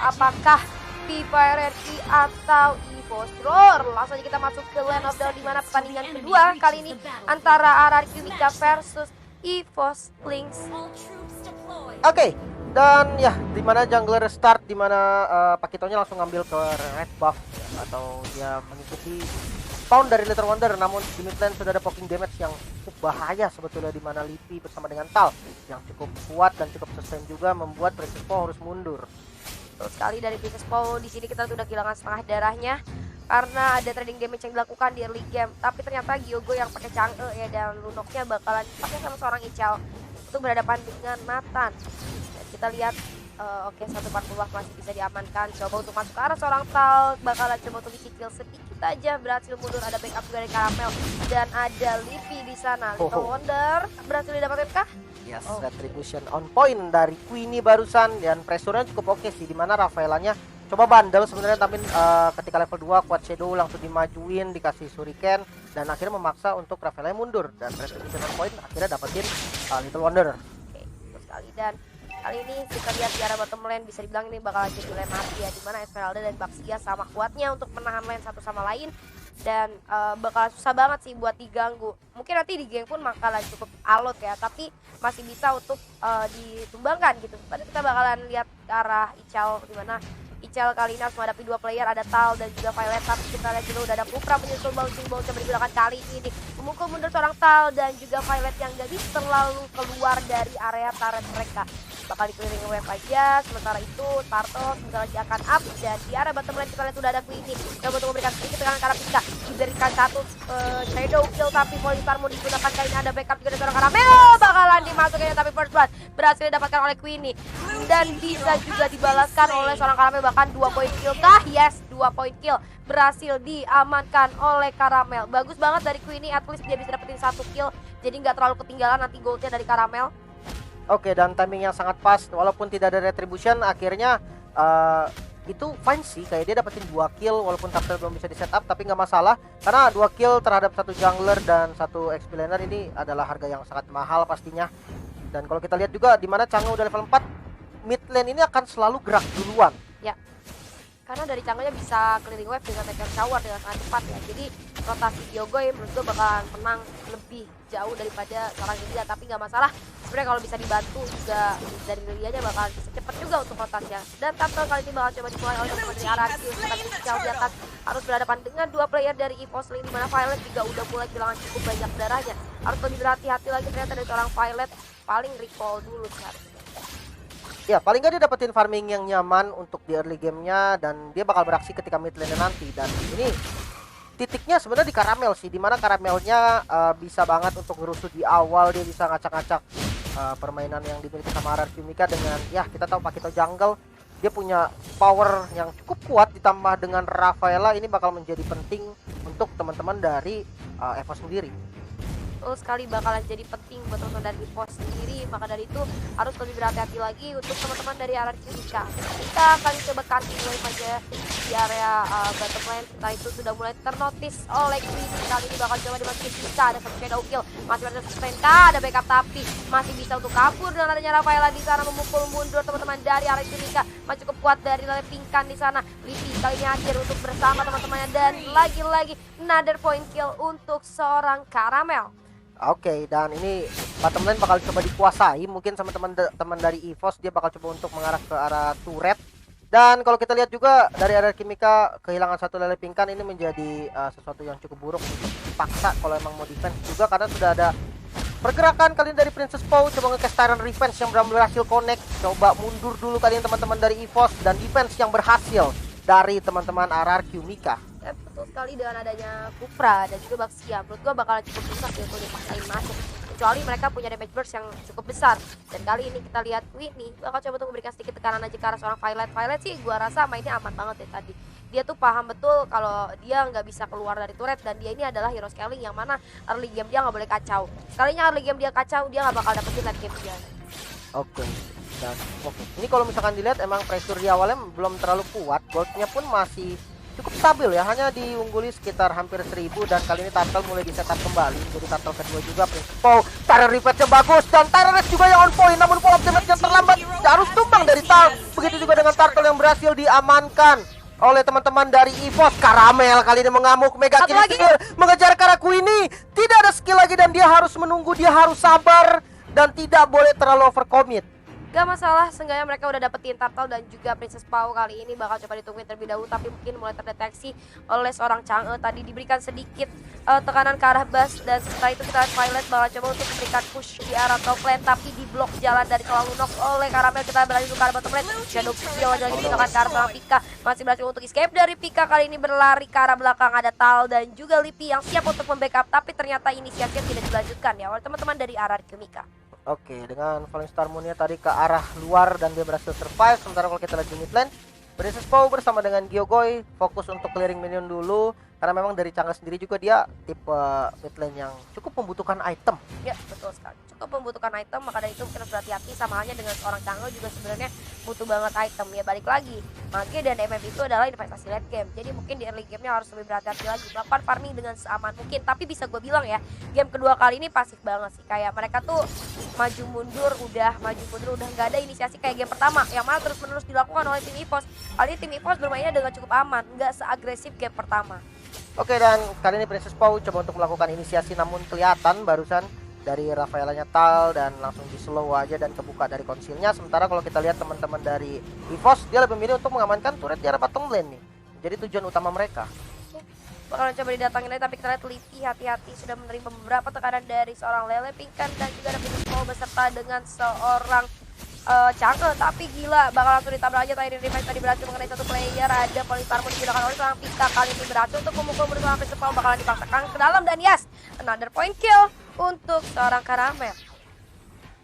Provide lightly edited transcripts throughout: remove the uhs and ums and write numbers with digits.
apakah Viva RRQ atau EVOS Roar. Langsung aja kita masuk ke Land of Dawn, di mana pertandingan kedua kali ini antara RRQ Mika versus EVOS Lynx. Oke, dan ya dimana jungler start, dimana Pakitonya langsung ngambil ke red buff ya, atau dia mengikuti spawn dari Little Wonder. Namun di mid lane sudah ada poking damage yang cukup bahaya sebetulnya, dimana Lipi bersama dengan Tal yang cukup kuat dan cukup sustain juga membuat Princess Po harus mundur. Betul sekali, dari Princess Po di sini kita sudah kehilangan setengah darahnya karena ada trading damage yang dilakukan di early game. Tapi ternyata Gyogo yang pakai Chang'e ya, dan Lunoknya bakalan dipakai sama seorang Ichao untuk berhadapan dengan Nathan. Dan kita lihat oke, 140 masih bisa diamankan. Coba untuk masuk ke arah seorang Tal, bakalan coba untuk dicicil sedikit aja, berhasil mundur. Ada backup juga dari Caramel dan ada Lipi di sana. Little Wonder berhasil didapatkan kah? Yes, retribution on point dari Queenie barusan, dan pressure-nya cukup oke sih, dimana Rafaelanya coba bandel sebenarnya, tapi ketika level 2 Quad Shadow langsung dimajuin, dikasih Shuriken, dan akhirnya memaksa untuk Rafaelanya mundur, dan retribution on point akhirnya dapetin Little Wonder. Oke, betul sekali. Dan kali ini kita lihat di arah bottom lane bisa dibilang ini bakal jadi lane mati ya, dimana Esmeralda dan Baxia sama kuatnya untuk menahan lane satu sama lain, dan bakal susah banget sih buat diganggu. Mungkin nanti di game pun bakalan cukup alot ya, tapi masih bisa untuk ditumbangkan gitu. Pada kita bakalan lihat ke arah Ichao, dimana Ichao kali ini harus menghadapi dua player, ada Tal dan juga Violet. Tapi kita lihat juga udah ada Pupra menyusul bouncing bounce yang digunakan kali ini, memukul mundur seorang Tal dan juga Violet yang gak bisa terlalu keluar dari area turret mereka. Bakal dikelilingi wave aja. Sementara itu Tartos sebentar lagi akan up, dan di arah bottom lane kita lihat sudah ada Queenie coba untuk memberikan sedikit tekanan ke arah Pika. Diberikan satu shadow kill, tapi Polistar mau digunakan. Kali ini ada backup juga dari seorang Caramel, bakalan dimasukin, tapi first blood berhasil didapatkan oleh Queenie dan bisa juga dibalaskan oleh seorang Caramel. Bahkan 2 point kill kah? Yes, 2 point kill berhasil diamankan oleh Caramel. Bagus banget dari Queenie, at least dia bisa dapetin 1 kill, jadi nggak terlalu ketinggalan nanti goldnya dari Caramel. Oke, dan timing yang sangat pas, walaupun tidak ada retribution, akhirnya itu fine sih, kayak dia dapetin 2 kill walaupun turtle belum bisa di setup, tapi nggak masalah karena 2 kill terhadap 1 jungler dan 1 XP laner ini adalah harga yang sangat mahal pastinya. Dan kalau kita lihat juga di mana Chang'e udah level 4, mid lane ini akan selalu gerak duluan. Ya, karena dari Chang'e bisa keliling wave dengan take shower dengan sangat cepat ya. Jadi rotasi Gyogo ya menurut gue bakalan menang lebih jauh daripada seorang Lilia, tapi nggak masalah. Sebenarnya kalau bisa dibantu juga dari Lilianya bakalan bisa cepat juga untuk rotasinya. Dan Turtle kali ini bakal coba dimulai oleh teman dari RRQ. Sementara Ichao di atas harus berhadapan dengan 2 player dari EVOS Lynx, dimana Violet juga udah mulai kehilangan cukup banyak darahnya. Harus lebih berhati-hati lagi ternyata dari seorang Violet. Paling recall dulu sekarang. Ya, paling nggak dia dapetin farming yang nyaman untuk di early gamenya, dan dia bakal beraksi ketika mid lane nanti. Dan ini titiknya sebenarnya di Caramel sih, dimana Caramelnya bisa banget untuk ngerusuh di awal. Dia bisa ngacak-ngacak permainan yang dimiliki sama RRQ Mika dengan, ya kita tahu Pakito jungle, dia punya power yang cukup kuat, ditambah dengan Rafaela. Ini bakal menjadi penting untuk teman-teman dari EVOS sendiri. Betul sekali, bakalan jadi penting buat teman-teman dari EVOS sendiri. Maka dari itu harus lebih berhati-hati lagi untuk teman-teman dari RRQ Mika. Kita akan coba cutting wave aja di area bottom lane. Setelah itu sudah mulai ternotis oleh Queenie. Kali ini bakal coba dimasukin Mika. Ada satu shadow kill, masih ada sustain kah? Ada backup, tapi masih bisa untuk kabur dengan adanya Rafaela di sana, memukul mundur teman-teman dari RRQ Mika. Masih cukup kuat dari Pingkan di sana. Lipi kali ini hadir untuk bersama teman-temannya, dan lagi-lagi another point kill untuk seorang Caramel. Oke, dan ini bottom lane bakal coba dikuasai mungkin sama teman dari EVOS. Dia bakal coba untuk mengarah ke arah turret. Dan kalau kita lihat juga dari RRQ Mika kehilangan 1 lele pingkan, ini menjadi sesuatu yang cukup buruk untuk dipaksa kalau emang mau defense juga, karena sudah ada pergerakan kali ini dari Princess Po coba nge-cast Tyrant Revenge yang belum berhasil connect. Coba mundur dulu kali ini teman-teman dari EVOS, dan defense yang berhasil dari teman-teman RRQ Mika. Ya, betul sekali, dengan adanya Pupra dan juga Baxia, menurut gua bakalan cukup susah sih untuk dipaksain masuk, kecuali mereka punya damage burst yang cukup besar. Dan kali ini kita lihat Whitney bakal coba untuk memberikan sedikit tekanan aja ke arah seorang Violet. Violet sih gua rasa mainnya aman banget ya tadi. Dia tuh paham betul kalau dia nggak bisa keluar dari turret, dan dia ini adalah hero scaling yang mana early game dia nggak boleh kacau. Sekalinya early game dia kacau, dia nggak bakal dapetin late game dia. Oke. Dan ini kalau misalkan dilihat emang pressure di awalnya belum terlalu kuat, goldnya pun masih cukup stabil ya, hanya diungguli sekitar hampir 1000 dan kali ini Turtle mulai di setup kembali. Jadi Turtle kedua juga Principal, Tyrant Repeatnya bagus dan Tyrant juga yang on point, namun pull up damage yang terlambat harus tumbang dari Tal. Begitu juga dengan Turtle yang berhasil diamankan oleh teman-teman dari EVOS. Karamel kali ini mengamuk, Mega Kill skill mengejar ke arah Queenie. Tidak ada skill lagi dan dia harus menunggu, dia harus sabar dan tidak boleh terlalu overcommit. Gak masalah, seenggaknya mereka udah dapetin Turtle dan juga Princess Pau. Kali ini bakal coba ditungguin terlebih dahulu, tapi mungkin mulai terdeteksi oleh seorang Chang'e. Tadi diberikan sedikit tekanan ke arah Bas, dan setelah itu kita lihat Violet bakal coba untuk memberikan push di arah top lane, tapi di blok jalan dari seorang Lunox oleh Karamel. Kita berlanjut ke arah bottom lane, Shadow Kill lagi digunakan ke arah seorang Pika, masih berhasil untuk escape dari Pika. Kali ini berlari ke arah belakang, ada Tal dan juga Lipi yang siap untuk membackup, tapi ternyata inisiasinya tidak dilanjutkan ya oleh teman-teman dari RRQ Mika. Oke, dengan Falling Star Moon-nya tadi ke arah luar dan dia berhasil survive. Sementara kalau kita lihat di mid lane, Princess Pau bersama dengan Gyogoi fokus untuk clearing minion dulu. Karena memang dari Chang'e sendiri juga dia tipe mid lane yang cukup membutuhkan item. Ya, betul sekali. Cukup membutuhkan item, maka dari itu kita harus berhati-hati. Sama halnya dengan seorang Chang'e juga sebenarnya butuh banget item. Ya, balik lagi, Mage dan MM itu adalah investasi late game. Jadi mungkin di early game-nya harus lebih berhati-hati lagi. Melakukan farming dengan seaman mungkin. Tapi bisa gue bilang ya, game kedua kali ini pasif banget sih. Kayak mereka tuh maju mundur udah nggak ada inisiasi kayak game pertama yang mana terus-menerus dilakukan oleh tim EVOS. Kali ini tim EVOS bermainnya dengan cukup aman, nggak seagresif game pertama. Oke, dan kali ini Princess Pau coba untuk melakukan inisiasi, namun kelihatan barusan dari Rafaelanya Tal dan langsung di slow aja dan kebuka dari konsilnya. Sementara kalau kita lihat teman-teman dari EVOS, dia lebih memilih untuk mengamankan turret di arah bottom lane nih. Jadi tujuan utama mereka. Bakalan coba didatangin lagi, tapi kita lihat Lipi hati-hati sudah menerima beberapa tekanan dari seorang Lele Pinkan dan juga ada Princess Pau beserta dengan seorang Chang'e. Tapi gila, bakal langsung ditabrak aja. Tadi Revenge tadi berhasil mengenai satu player, ada Polistarmo digunakan oleh seorang Pika. Kali ini berhasil untuk memukul bersama Princess Pau, bakalan dipaksakan ke dalam dan yes, another point kill untuk seorang Karamel.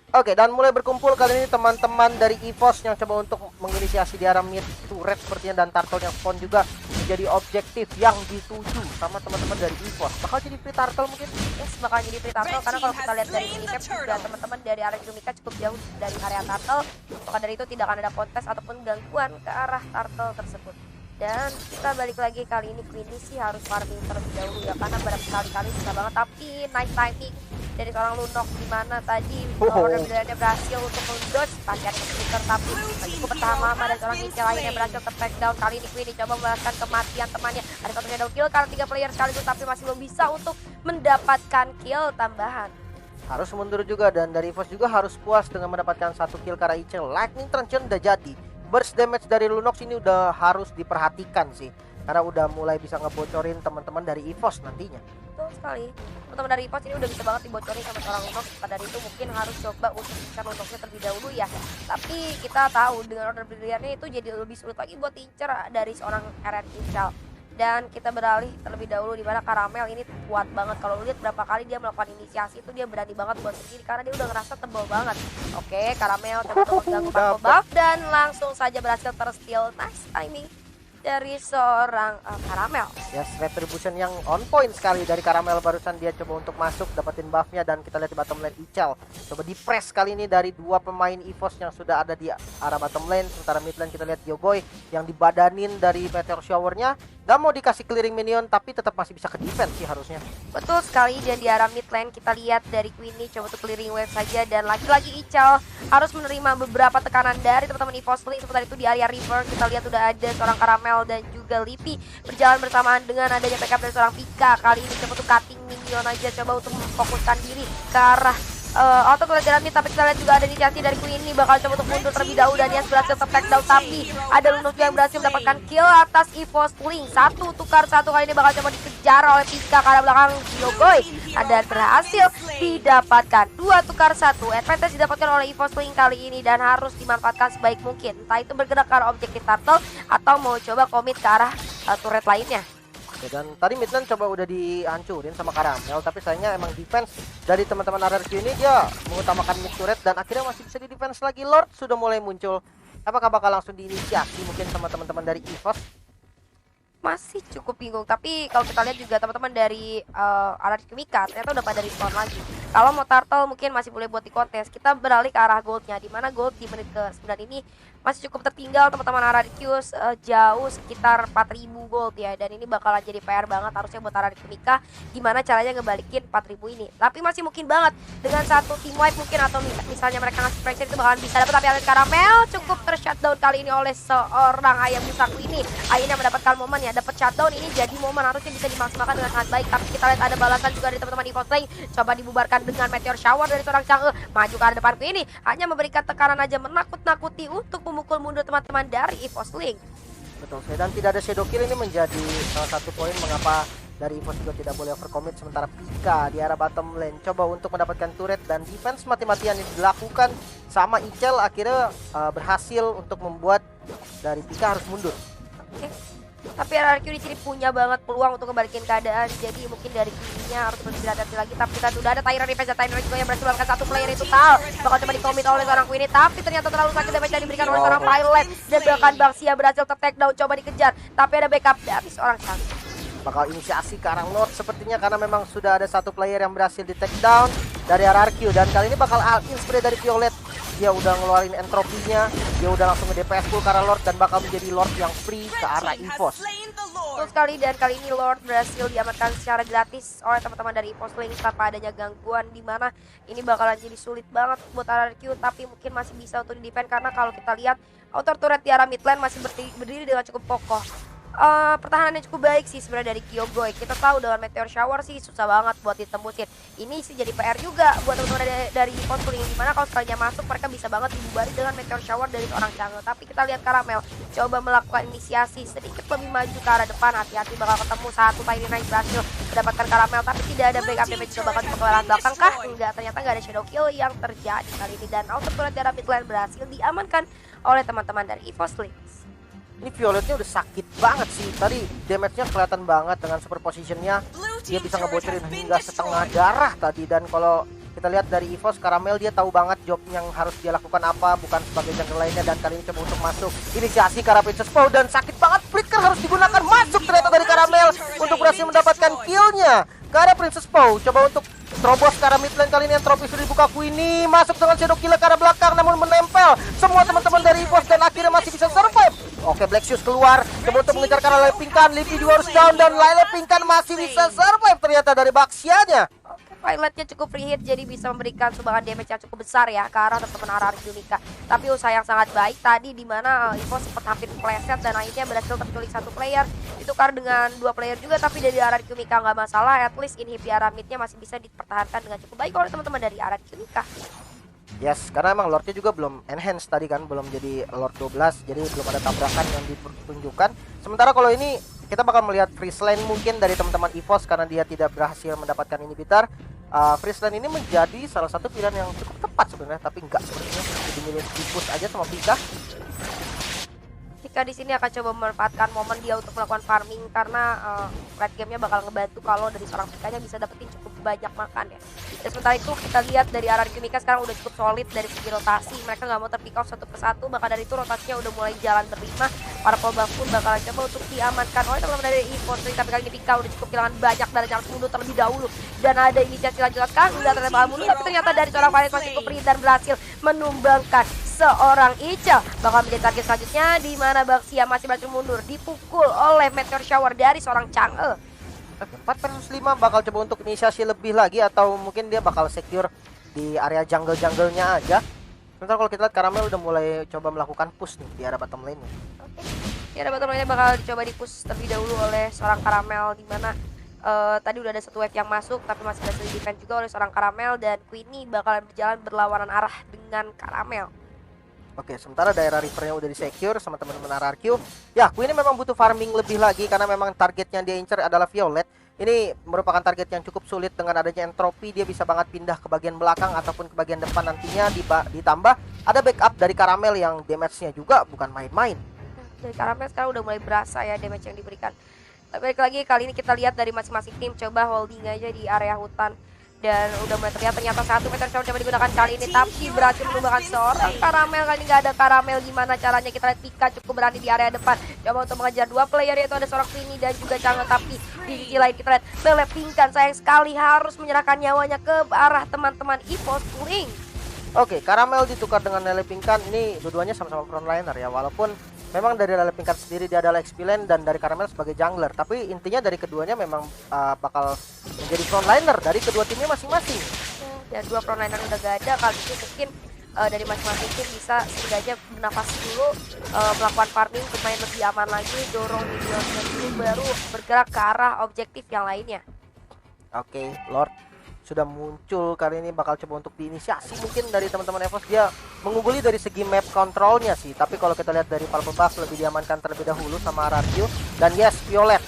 Oke, dan mulai berkumpul kali ini teman-teman dari EVOS yang coba untuk menginisiasi di arah mid turret sepertinya, dan Turtle yang spawn juga menjadi objektif yang dituju sama teman-teman dari EVOS. Bakal jadi free Turtle mungkin? Yes, bakal jadi free Turtle karena kalau kita lihat dari minimap juga teman-teman dari area Jumika cukup jauh dari area Turtle. Maka dari itu tidak akan ada kontes ataupun gangguan ke arah Turtle tersebut. Dan kita balik lagi, kali ini Queenie sih harus farming terlebih dahulu ya, karena berkali-kali susah banget. Tapi nice timing dari seorang Lunox, dimana tadi order berhasil untuk mendodge tagihan Twitter, tapi cukup bertahan lama dan seorang Intel lainnya berhasil ter-take down. Kali ini Queenie coba membalaskan kematian temannya. Ada satu shadow kill karena 3 player sekaligus, tapi masih belum bisa untuk mendapatkan kill tambahan. Harus mundur juga, dan dari EVOS juga harus puas dengan mendapatkan satu kill karena Ichel. Lightning Transient udah jadi. Burst damage dari Lunox ini udah harus diperhatikan sih, karena udah mulai bisa ngebocorin teman-teman dari EVOS nantinya. Betul sekali, teman-teman dari EVOS ini udah bisa banget dibocorin sama seorang Lunox. Maka dari itu mungkin harus coba untuk incar Lunoxnya terlebih dahulu ya. Tapi kita tahu dengan order briliannya itu jadi lebih sulit lagi buat diincar dari seorang RRQ Incal. Dan kita beralih terlebih dahulu di mana Karamel ini kuat banget. Kalau lihat berapa kali dia melakukan inisiasi itu dia berani banget buat sendiri karena dia udah ngerasa tebal banget. Oke, Karamel coba untuk mengganggu Marco Buff dan langsung saja berhasil tersteal. Nice timing dari seorang Karamel. Yes, retribution yang on point sekali dari Karamel. Barusan dia coba untuk masuk dapetin buffnya, dan kita lihat di bottom lane Ichel coba di press kali ini dari dua pemain EVOS yang sudah ada di arah bottom lane. Sementara mid lane kita lihat Gyogoi yang dibadanin dari meteor showernya. Gak mau dikasih clearing minion, tapi tetap masih bisa ke defense sih harusnya. Betul sekali, dan di arah mid lane kita lihat dari Queenie coba untuk clearing wave saja, dan lagi-lagi Ichel harus menerima beberapa tekanan dari teman-teman EVOS. Seperti itu di area river kita lihat udah ada seorang Karamel dan juga Lipi berjalan bersamaan dengan adanya backup dari seorang Pika. Kali ini coba untuk cutting minion aja, coba untuk memfokuskan diri ke arah auto jalan mid, tapi kita lihat juga ada inisiasi dari Queenie bakal coba untuk mundur terlebih dahulu, dan dia berhasil ter-take down, tapi ada Lunox yang berhasil mendapatkan kill atas EVOS Link. 1 tukar 1 kali ini bakal coba dikejar oleh Pika karena belakang Gyogoi, dan berhasil didapatkan 2 tukar 1. Advantage didapatkan oleh EVOS Link kali ini dan harus dimanfaatkan sebaik mungkin, entah itu bergerak ke arah objektif Turtle atau mau coba komit ke arah turret lainnya. Dan tadi mid lane coba udah dihancurin sama Karamel, tapi sayangnya emang defense dari teman-teman RRQ ini dia mengutamakan mid turret dan akhirnya masih bisa di defense lagi. Lord sudah mulai muncul. Apakah bakal langsung diinisiasi mungkin sama teman-teman dari EVOS? Masih cukup bingung, tapi kalau kita lihat juga teman-teman dari RRQ Mika ternyata udah pada respon lagi. Kalau mau Turtle mungkin masih boleh buat di kontes. Kita beralih ke arah goldnya, dimana gold di menit ke 9 ini masih cukup tertinggal teman-teman Ararkius, jauh sekitar 4.000 gold ya, dan ini bakalan jadi PR banget harusnya buat Ararkius Mika gimana caranya ngebalikin 4.000 ini. Tapi masih mungkin banget dengan satu team wipe mungkin, atau misalnya mereka ngasih pressure itu bakalan bisa dapat. Tapi Alex Caramel cukup tershutdown kali ini oleh seorang Ayam Yusaku ini. Akhirnya mendapatkan momen ya, dapat shutdown ini jadi momen harusnya bisa dimaksimalkan dengan sangat baik. Tapi kita lihat ada balasan juga dari teman-teman EVOS Lane, coba dibubarkan dengan Meteor Shower dari seorang Chang'e, maju ke arah depan ini hanya memberikan tekanan aja, menakut-nakuti untuk memukul mundur teman-teman dari EVOS Lane. Betul sekali, dan tidak ada shadow kill ini menjadi salah satu poin mengapa dari EVOS juga tidak boleh overcommit. Sementara Pika di arah bottom lane coba untuk mendapatkan turret, dan defense mati-matian yang dilakukan sama Icel akhirnya berhasil untuk membuat dari Pika harus mundur. Oke. Tapi RRQ di sini punya banget peluang untuk ngebalikin keadaan, jadi mungkin dari kirinya harus lebih hati-hati lagi. Tapi kita sudah ada Tyra Revenge, Tyra juga yang berhasil melakukan satu player itu Tal bakal coba dikomit oleh seorang Queenie, tapi ternyata terlalu sakit damage yang diberikan oleh seorang Violet, dan bahkan Baxia berhasil ter-take down, coba dikejar, tapi ada backup dari seorang Chang'e. Bakal inisiasi ke arah Lord sepertinya, karena memang sudah ada satu player yang berhasil di take down dari RRQ, dan kali ini bakal all-in spray dari Violet. Dia udah ngeluarin entropinya, dia udah langsung ke DPS full ke arah Lord, dan bakal menjadi Lord yang free ke arah EVOS. Betul sekali, dan kali ini Lord berhasil diamankan secara gratis oleh teman-teman dari EVOS Lane tanpa adanya gangguan, dimana ini bakalan jadi sulit banget buat RRQ, tapi mungkin masih bisa untuk di defend, karena kalau kita lihat outer turret di arah mid lane masih berdiri dengan cukup kokoh. Pertahanannya cukup baik sih sebenarnya dari Kyogoy. Kita tahu dengan Meteor Shower sih susah banget buat ditembusin. Ini sih jadi PR juga buat teman-teman dari Controlling, dimana kalau sekalinya masuk mereka bisa banget dibubari dengan Meteor Shower dari seorang Chang'e. Tapi kita lihat Caramel coba melakukan inisiasi sedikit lebih maju ke arah depan. Hati-hati bakal ketemu satu Tiny Knight berhasil mendapatkan Caramel, tapi tidak ada backup damage. Coba bakal ke arah belakang kah? Enggak, ternyata nggak ada shadow kill yang terjadi kali ini, dan outer turret di arah mid lane berhasil diamankan oleh teman-teman dari EVOS Lane. Ini Violetnya udah sakit banget sih. Tadi damage-nya kelihatan banget dengan super position-nya. Dia bisa ngebocorin hingga setengah darah tadi. Dan kalau kita lihat dari EVOS, Caramel dia tahu banget job yang harus dia lakukan apa, bukan sebagai jungle lainnya. Dan kali ini coba untuk masuk inisiasi ke arah Princess Pow, dan sakit banget. Flicker harus digunakan, masuk ternyata dari Caramel untuk berhasil mendapatkan kill-nya ke arah Princess Pow. Coba untuk terobos ke arah mid lane, kali ini Entropy sudah dibuka. Queenie masuk dengan shadow killer ke arah belakang, namun menempel semua teman-teman dari EVOS, dan akhirnya masih bisa survive. Oke, Black Shoes keluar, coba untuk mengejar ke arah Lele Pinkan. Livi juga harus down, dan Lele Pinkan masih bisa survive ternyata dari Baxianya. Pilotnya cukup free hit, jadi bisa memberikan sumbangan damage yang cukup besar ya ke arah teman-teman RRQ Mika. Tapi usaha yang sangat baik tadi, dimana EVOS sempat hampir meleset dan akhirnya berhasil terculik satu player. Itu karena dengan dua player juga, tapi dari RRQ Mika nggak masalah. At least inhib di arah midnya masih bisa dipertahankan dengan cukup baik oleh teman-teman dari RRQ Mika. Yes, karena emang Lordnya juga belum enhance tadi kan, belum jadi Lord 12, jadi belum ada tabrakan yang ditunjukkan. Sementara kalau ini kita bakal melihat freeze lane mungkin dari teman-teman EVOS, karena dia tidak berhasil mendapatkan inhibitor. Freeze lane ini menjadi salah satu pilihan yang cukup tepat sebenarnya, tapi enggak sepertinya. Jadi milih di-push aja sama Pika. Pika di sini akan coba memanfaatkan momen dia untuk melakukan farming, karena late game-nya bakal ngebantu kalau dari seorang Pikanya bisa dapetin cukup banyak makan ya. Dan sementara itu kita lihat dari RRQ Mika sekarang udah cukup solid dari segi rotasi. Mereka nggak mau terpick off satu persatu, maka dari itu rotasinya udah mulai jalan berlima. Para pembang pun bakalan coba untuk diamankan oleh teman-teman dari EVOS. Tapi kali ini Pika udah cukup kehilangan banyak dan harus mundur terlebih dahulu. Dan ada inisiasi lanjutkah? Udah ternyata mundur, tapi ternyata dari seorang Violet masih cukup free dan berhasil menumbangkan seorang Icel. Bakal menjadi target selanjutnya, di mana Baxia masih berhasil mundur, dipukul oleh Meteor Shower dari seorang Chang'e. 4 versus 5 bakal coba untuk inisiasi lebih lagi, atau mungkin dia bakal secure di area jungle-jungle-nya aja. Sebentar kalau kita lihat Caramel udah mulai coba melakukan push nih di arah bottom lane. Oke. Di arah bottom lane bakal dicoba di-push terlebih dahulu oleh seorang Caramel, di mana tadi udah ada satu wave yang masuk, tapi masih berhasil di-defend juga oleh seorang Caramel, dan Queenie bakalan berjalan berlawanan arah dengan Caramel. Oke, sementara daerah rivernya udah di-secure sama teman-teman RRQ. Ya, Queenie memang butuh farming lebih lagi, karena memang target yang dia incer adalah Violet. Ini merupakan target yang cukup sulit. Dengan adanya entropy, dia bisa banget pindah ke bagian belakang ataupun ke bagian depan nantinya. Ditambah ada backup dari Caramel yang damage-nya juga bukan main-main. Dari Caramel sekarang udah mulai berasa ya damage yang diberikan. Tapi balik lagi, kali ini kita lihat dari masing-masing tim coba holding aja di area hutan. Dan udah mulai terlihat ternyata satu Meteor Shower coba digunakan kali ini, tapi berhasil menumbangkan seorang Caramel. Kali ini nggak ada Caramel, gimana caranya? Kita lihat Pika cukup berani di area depan, coba untuk mengejar dua player, yaitu ada seorang Queenie dan juga Chang'e. Tapi di sisi lain kita lihat Lele Pinkan sayang sekali harus menyerahkan nyawanya ke arah teman-teman EVOS Lane. Oke, Caramel ditukar dengan Lele Pinkan. Ini dua-duanya sama-sama frontliner ya. Walaupun memang dari Lele Pinkan sendiri dia adalah XP lane dan dari Caramel sebagai jungler. Tapi intinya dari keduanya memang bakal menjadi frontliner dari kedua timnya masing-masing. Dan dua frontliner udah gak ada, kali ini mungkin dari masing-masing tim bisa setidaknya bernafas dulu, melakukan farming untuk main lebih aman lagi, dorong minionnya dulu, baru bergerak ke arah objektif yang lainnya. Oke, Lord sudah muncul kali ini, bakal coba untuk diinisiasi mungkin dari teman-teman EVOS. Dia mengungguli dari segi map controlnya sih, tapi kalau kita lihat dari Purple Buff lebih diamankan terlebih dahulu sama Ararkyu. Dan yes, Violet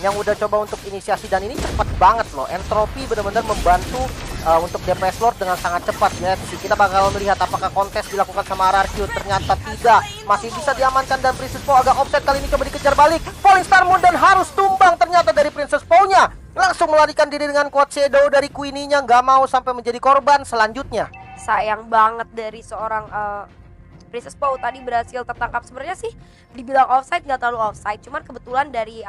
yang udah coba untuk inisiasi, dan ini cepat banget loh. Entropy benar-benar membantu untuk DPS Lord dengan sangat cepat ya. Kita bakal melihat apakah kontes dilakukan sama Ararkyu. Ternyata tidak, masih bisa diamankan, dan Princess Poe agak offset kali ini, coba dikejar balik Falling Star Moon dan harus tumbang ternyata dari Princess Poe-nya. Langsung melarikan diri dengan quad shadow dari Queenie-nya, nggak mau sampai menjadi korban selanjutnya. Sayang banget dari seorang Princess Poe tadi berhasil tertangkap. Sebenarnya sih dibilang offside, nggak terlalu offside, cuman kebetulan dari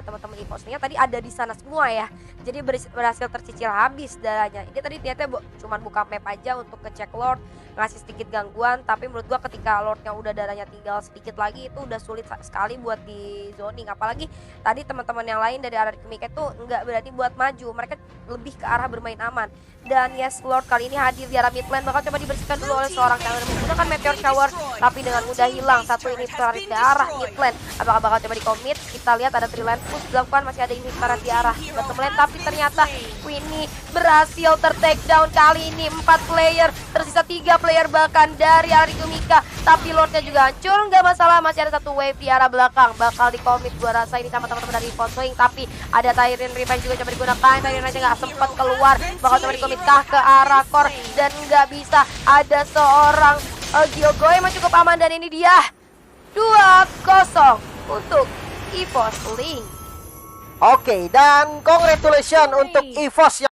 teman-teman EVOS-nya tadi ada di sana semua ya, jadi berhasil tercicil habis darahnya. Ini tadi ternyata cuman buka map aja untuk ngecek Lord, ngasih sedikit gangguan, tapi menurut gua ketika Lordnya udah darahnya tinggal sedikit lagi, itu udah sulit sekali buat di zoning. Apalagi tadi teman-teman yang lain dari arah Kimika itu nggak berani buat maju, mereka lebih ke arah bermain aman. Dan yes, Lord kali ini hadir di arah mid lane, bakal coba dibersihkan dulu oleh seorang yang menggunakan Meteor Shower, tapi dengan mudah hilang. Satu inhibitor ke arah mid lane, apakah bakal coba di-commit? Kita lihat ada 3 lane push dilakukan, masih ada inhibitor di arah bottom lane, tapi ternyata Queenie berhasil ter-take down kali ini. 4 player, tersisa 3 player bahkan dari arah Kimika, tapi Lordnya juga hancur. Nggak masalah, masih ada satu wave di arah belakang, bakal di-commit gua rasa ini sama teman-teman dari Phone Swing, tapi ada Tyrion Revenge juga coba digunakan. Tyrion aja nggak sempat keluar, bakal coba di-commit ke arah core, dan nggak bisa. Ada seorang Gilgoy yang cukup aman, dan ini dia 2-0 untuk EVOS Link. Oke, dan congratulations untuk EVOS